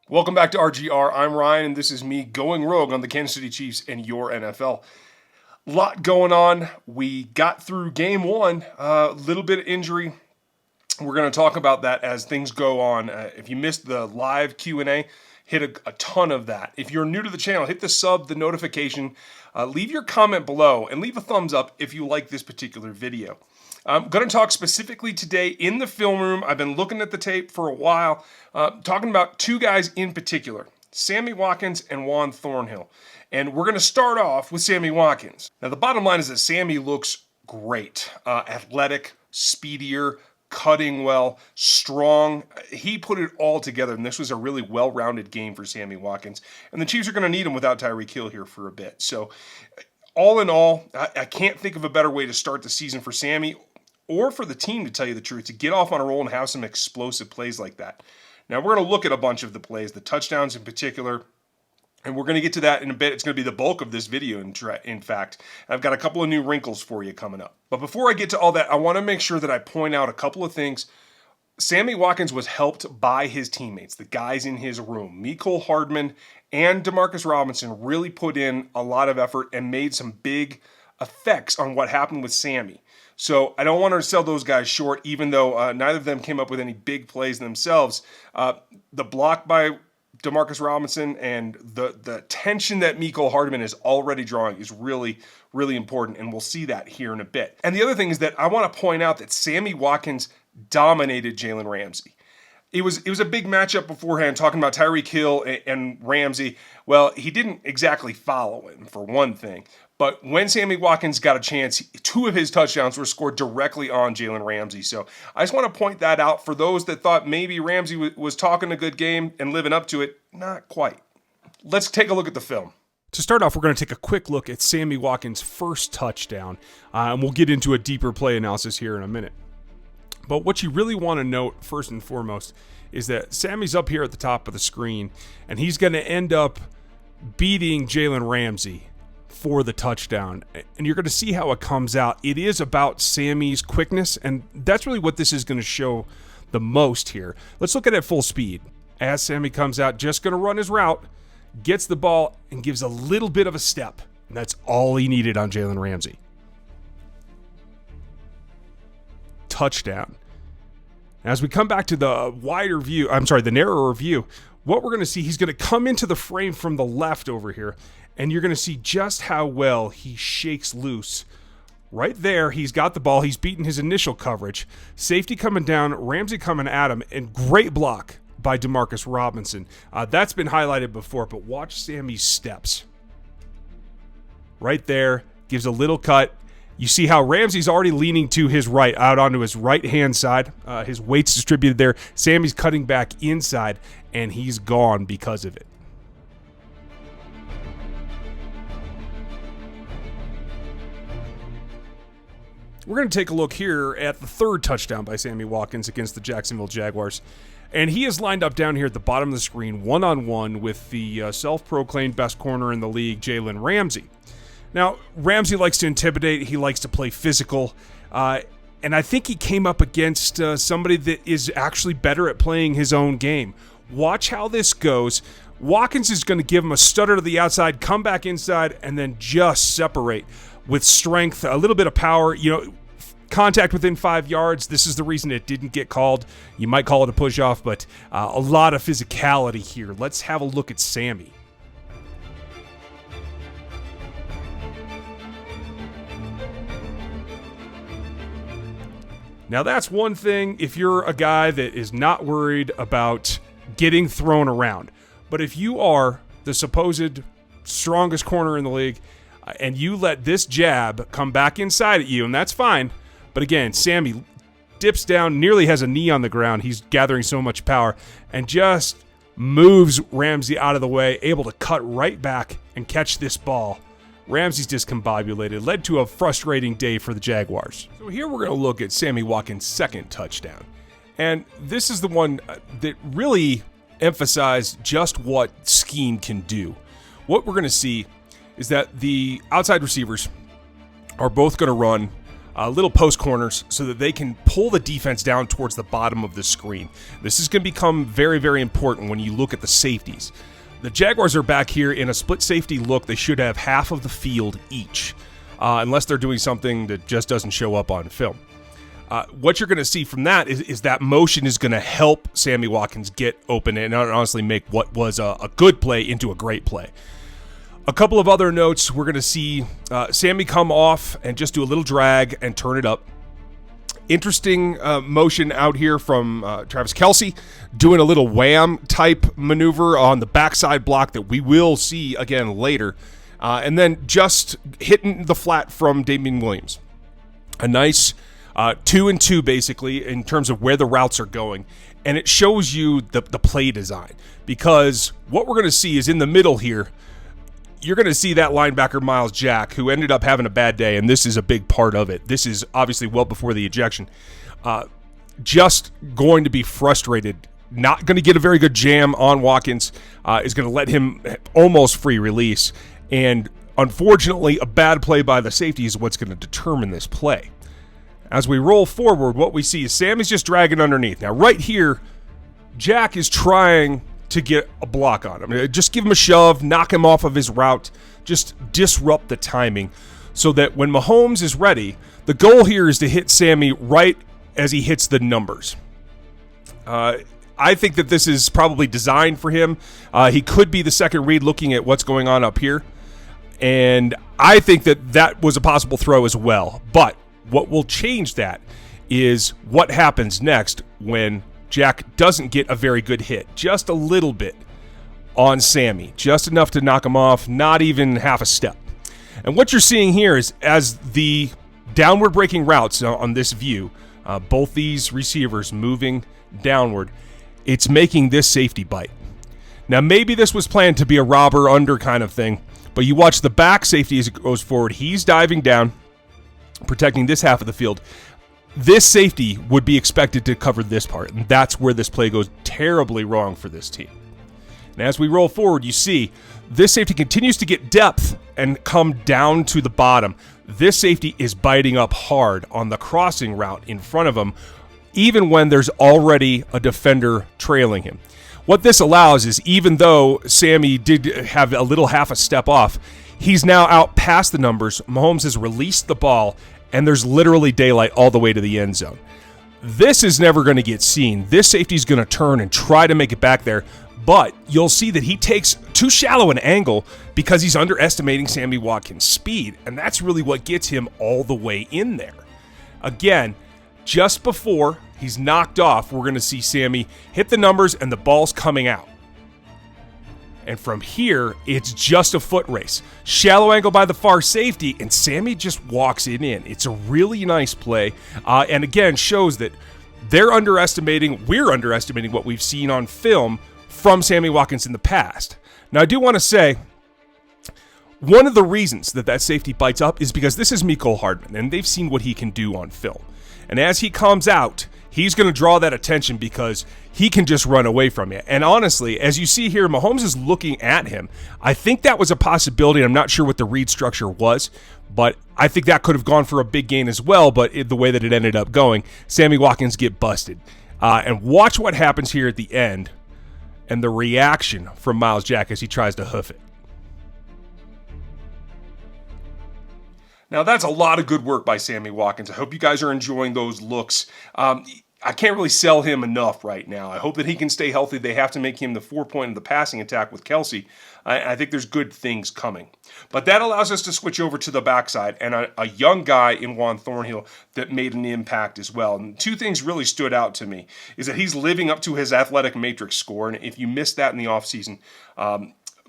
Welcome back to RGR. I'm Ryan, and this is me going rogue on the Kansas City Chiefs and your NFL. A lot going on. We got through game one, a little bit of injury. We're going to talk about that as things go on. If you missed the live Q&A, hit a ton of that. If you're new to the channel, hit the sub, the notification, leave your comment below, and leave a thumbs up if you like this particular video. I'm going to talk specifically today in the film room. I've been looking at the tape for a while, talking about two guys in particular, Sammy Watkins and Juan Thornhill. And we're going to start off with Sammy Watkins. Now, the bottom line is that Sammy looks great, athletic, speedier, cutting well, strong. He put it all together, and this was a really well-rounded game for Sammy Watkins. And the Chiefs are going to need him without Tyreek Hill here for a bit. So all in all, I can't think of a better way to start the season for Sammy or for the team, to tell you the truth, to get off on a roll and have some explosive plays like that. Now, we're going to look at a bunch of the plays, the touchdowns in particular, and we're going to get to that in a bit. It's going to be the bulk of this video, in fact. I've got a couple of new wrinkles for you coming up. But before I get to all that, I want to make sure that I point out a couple of things. Sammy Watkins was helped by his teammates, the guys in his room. Mecole Hardman and Demarcus Robinson really put in a lot of effort and made some big effects on what happened with Sammy. So I don't want to sell those guys short, even though neither of them came up with any big plays themselves. The block by Demarcus Robinson and the tension that Mecole Hardman is already drawing is really, really important, and we'll see that here in a bit. And the other thing is that I want to point out that Sammy Watkins dominated Jalen Ramsey. It was a big matchup beforehand, talking about Tyreek Hill and Ramsey. Well, he didn't exactly follow him, for one thing. But when Sammy Watkins got a chance, two of his touchdowns were scored directly on Jalen Ramsey. So I just want to point that out for those that thought maybe Ramsey was talking a good game and living up to it. Not quite. Let's take a look at the film. To start off, we're going to take a quick look at Sammy Watkins' first touchdown, and we'll get into a deeper play analysis here in a minute. But what you really want to note, first and foremost, is that Sammy's up here at the top of the screen, and he's going to end up beating Jalen Ramsey for the touchdown. And you're going to see how it comes out. It is about Sammy's quickness, and that's really what this is going to show the most here. Let's look at it at full speed. As Sammy comes out, just going to run his route, gets the ball, and gives a little bit of a step. And that's all he needed on Jalen Ramsey. Touchdown. As we come back to the the narrower view, what we're going to see, he's going to come into the frame from the left over here, and you're going to see just how well he shakes loose. Right there, he's got the ball. He's beaten his initial coverage. Safety coming down, Ramsey coming at him, and great block by Demarcus Robinson. That's been highlighted before, but watch Sammy's steps. Right there, gives a little cut. You see how Ramsey's already leaning to his right, out onto his right-hand side. His weight's distributed there. Sammy's cutting back inside, and he's gone because of it. We're going to take a look here at the third touchdown by Sammy Watkins against the Jacksonville Jaguars. And he is lined up down here at the bottom of the screen, one-on-one with the self-proclaimed best corner in the league, Jalen Ramsey. Now, Ramsey likes to intimidate. He likes to play physical. And I think he came up against somebody that is actually better at playing his own game. Watch how this goes. Watkins is going to give him a stutter to the outside, come back inside, and then just separate with strength, a little bit of power. Contact within 5 yards. This is the reason it didn't get called. You might call it a push-off, but a lot of physicality here. Let's have a look at Sammy. Now that's one thing if you're a guy that is not worried about getting thrown around. But if you are the supposed strongest corner in the league, And you let this jab come back inside at you, and that's fine. But again, Sammy dips down, nearly has a knee on the ground. He's gathering so much power, and just moves Ramsey out of the way, able to cut right back and catch this ball. Ramsey's discombobulated, led to a frustrating day for the Jaguars. So here we're going to look at Sammy Watkins' second touchdown. And this is the one that really emphasized just what scheme can do. What we're going to see is that the outside receivers are both going to run little post corners so that they can pull the defense down towards the bottom of the screen. This is going to become very, very important when you look at the safeties. The Jaguars are back here in a split safety look. They should have half of the field each, unless they're doing something that just doesn't show up on film. What you're going to see from that is that motion is going to help Sammy Watkins get open and honestly make what was a good play into a great play. A couple of other notes, we're going to see Sammy come off and just do a little drag and turn it up. Interesting motion out here from Travis Kelce, doing a little wham type maneuver on the backside block that we will see again later. And then just hitting the flat from Damian Williams. A nice 2-2 basically in terms of where the routes are going. And it shows you the play design, because what we're going to see is in the middle here, you're going to see that linebacker Myles Jack, who ended up having a bad day, and this is a big part of it. This is obviously well before the ejection. Just going to be frustrated, not going to get a very good jam on Watkins, is going to let him almost free release. And unfortunately, a bad play by the safety is what's going to determine this play. As we roll forward, what we see is Sammy's just dragging underneath. Now, right here, Jack is trying to get a block on him. Just give him a shove, knock him off of his route, just disrupt the timing so that when Mahomes is ready, the goal here is to hit Sammy right as he hits the numbers. I think that this is probably designed for him. He could be the second read looking at what's going on up here, and I think that was a possible throw as well. But what will change that is what happens next when Jack doesn't get a very good hit, just a little bit on Sammy, just enough to knock him off, not even half a step. And what you're seeing here is as the downward breaking routes on this view, both these receivers moving downward, it's making this safety bite. Now, maybe this was planned to be a robber under kind of thing, but you watch the back safety as it goes forward. He's diving down, protecting this half of the field. This safety would be expected to cover this part, and that's where this play goes terribly wrong for this team. And as we roll forward, you see this safety continues to get depth and come down to the bottom. This safety is biting up hard on the crossing route in front of him, even when there's already a defender trailing him. What this allows is, even though Sammy did have a little half a step off, he's now out past the numbers. Mahomes has released the ball, and there's literally daylight all the way to the end zone. This is never going to get seen. This safety's going to turn and try to make it back there, but you'll see that he takes too shallow an angle because he's underestimating Sammy Watkins' speed, and that's really what gets him all the way in there. Again, just before he's knocked off, we're going to see Sammy hit the numbers and the ball's coming out. And from here, it's just a foot race. Shallow angle by the far safety, and Sammy just walks it in. It's a really nice play, and again, shows that we're underestimating what we've seen on film from Sammy Watkins in the past. Now, I do want to say, one of the reasons that safety bites up is because this is Mecole Hardman, and they've seen what he can do on film. And as he comes out, he's going to draw that attention because he can just run away from you. And honestly, as you see here, Mahomes is looking at him. I think that was a possibility. I'm not sure what the read structure was, but I think that could have gone for a big gain as well, but the way that it ended up going, Sammy Watkins get busted. And watch what happens here at the end and the reaction from Myles Jack as he tries to hoof it. Now, that's a lot of good work by Sammy Watkins. I hope you guys are enjoying those looks. I can't really sell him enough right now. I hope that he can stay healthy. They have to make him the 4-point of the passing attack with Kelce. I think there's good things coming. But that allows us to switch over to the backside and a young guy in Juan Thornhill that made an impact as well. And two things really stood out to me is that he's living up to his athletic matrix score. And if you missed that in the offseason,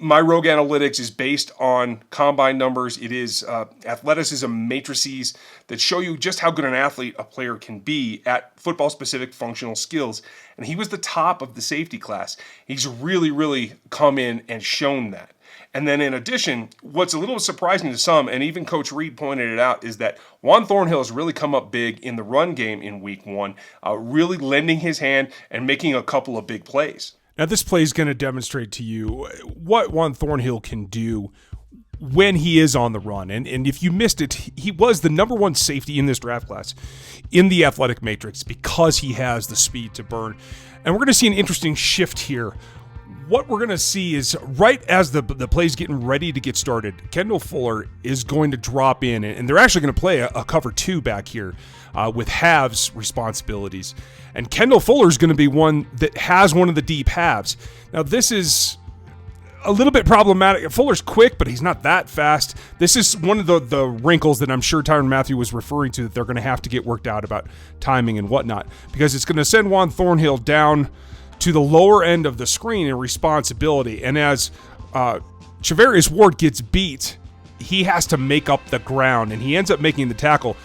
My Rogue Analytics is based on combine numbers. It is athleticism matrices that show you just how good an athlete a player can be at football-specific functional skills. And he was the top of the safety class. He's really, really come in and shown that. And then in addition, what's a little surprising to some, and even Coach Reed pointed it out, is that Juan Thornhill has really come up big in the run game in week one, really lending his hand and making a couple of big plays. Now, this play is going to demonstrate to you what Juan Thornhill can do when he is on the run. And if you missed it, he was the number one safety in this draft class in the athletic matrix because he has the speed to burn. And we're going to see an interesting shift here. What we're going to see is right as the play's getting ready to get started, Kendall Fuller is going to drop in, and they're actually going to play a cover two back here with halves responsibilities. And Kendall Fuller is going to be one that has one of the deep halves. Now, this is a little bit problematic. Fuller's quick, but he's not that fast. This is one of the wrinkles that I'm sure Tyrann Mathieu was referring to that they're going to have to get worked out about timing and whatnot, because it's going to send Juan Thornhill down to the lower end of the screen in responsibility. And as Charvarius Ward gets beat, he has to make up the ground, and he ends up making the tackle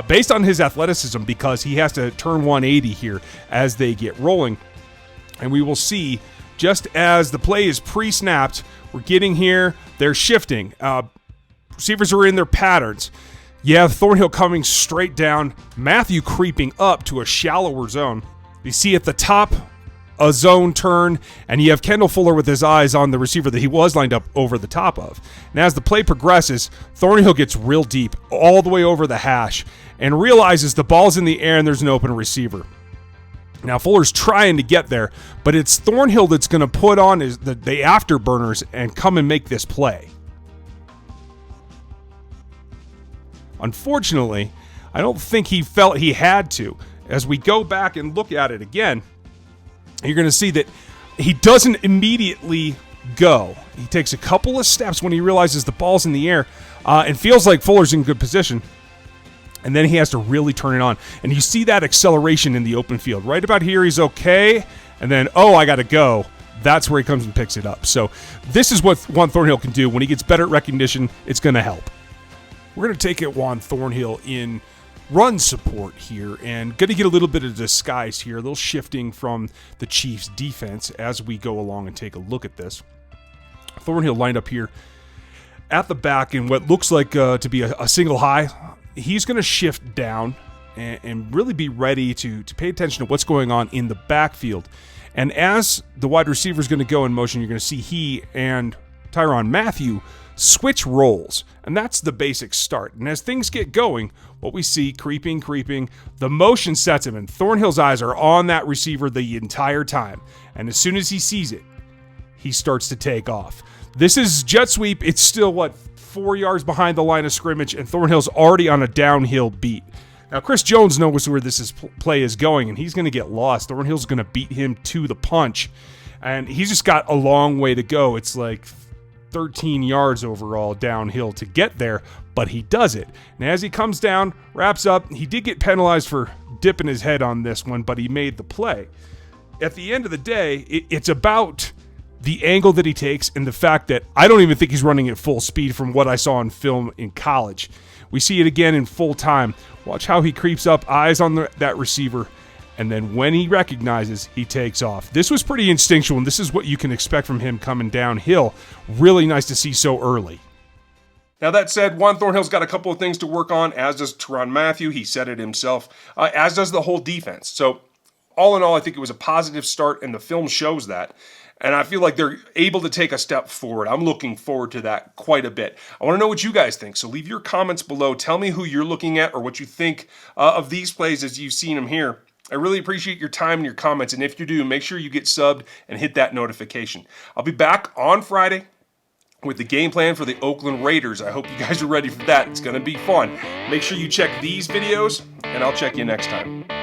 based on his athleticism because he has to turn 180 here as they get rolling. And we will see, just as the play is pre-snapped, we're getting here, they're shifting. Receivers are in their patterns. You have Thornhill coming straight down, Mathieu creeping up to a shallower zone. You see at the top, a zone turn, and you have Kendall Fuller with his eyes on the receiver that he was lined up over the top of. And as the play progresses, Thornhill gets real deep, all the way over the hash, and realizes the ball's in the air and there's an open receiver. Now, Fuller's trying to get there, but it's Thornhill that's going to put on the afterburners and come and make this play. Unfortunately, I don't think he felt he had to. As we go back and look at it again, you're going to see that he doesn't immediately go. He takes a couple of steps when he realizes the ball's in the air and feels like Fuller's in good position. And then he has to really turn it on. And you see that acceleration in the open field. Right about here, he's okay. And then, I got to go. That's where he comes and picks it up. So this is what Juan Thornhill can do. When he gets better at recognition, it's going to help. We're going to take it Juan Thornhill in run support here, and going to get a little bit of disguise here, a little shifting from the Chiefs' defense as we go along and take a look at this. Thornhill lined up here at the back in what looks like to be a single high. He's going to shift down and really be ready to pay attention to what's going on in the backfield. And as the wide receiver is going to go in motion, you're going to see he and Tyrann Mathieu switch roles, and that's the basic start. And as things get going, what we see, creeping, the motion sets him, and Thornhill's eyes are on that receiver the entire time. And as soon as he sees it, he starts to take off. This is jet sweep. It's still, 4 yards behind the line of scrimmage, and Thornhill's already on a downhill beat. Now, Chris Jones knows where this play is going, and he's going to get lost. Thornhill's going to beat him to the punch, and he's just got a long way to go. It's like 13 yards overall downhill to get there, but he does it. And as he comes down, wraps up, he did get penalized for dipping his head on this one, but he made the play. At the end of the day, it's about the angle that he takes and the fact that I don't even think he's running at full speed from what I saw on film in college. We see it again in full time. Watch how he creeps up, eyes on that receiver, and then when he recognizes, he takes off. This was pretty instinctual, and this is what you can expect from him coming downhill. Really nice to see so early. Now, that said, Juan Thornhill's got a couple of things to work on, as does Tyrann Mathieu. He said it himself, as does the whole defense. So, all in all, I think it was a positive start, and the film shows that. And I feel like they're able to take a step forward. I'm looking forward to that quite a bit. I want to know what you guys think, so leave your comments below. Tell me who you're looking at or what you think of these plays as you've seen them here. I really appreciate your time and your comments, and if you do, make sure you get subbed and hit that notification. I'll be back on Friday with the game plan for the Oakland Raiders. I hope you guys are ready for that. It's going to be fun. Make sure you check these videos, and I'll check you next time.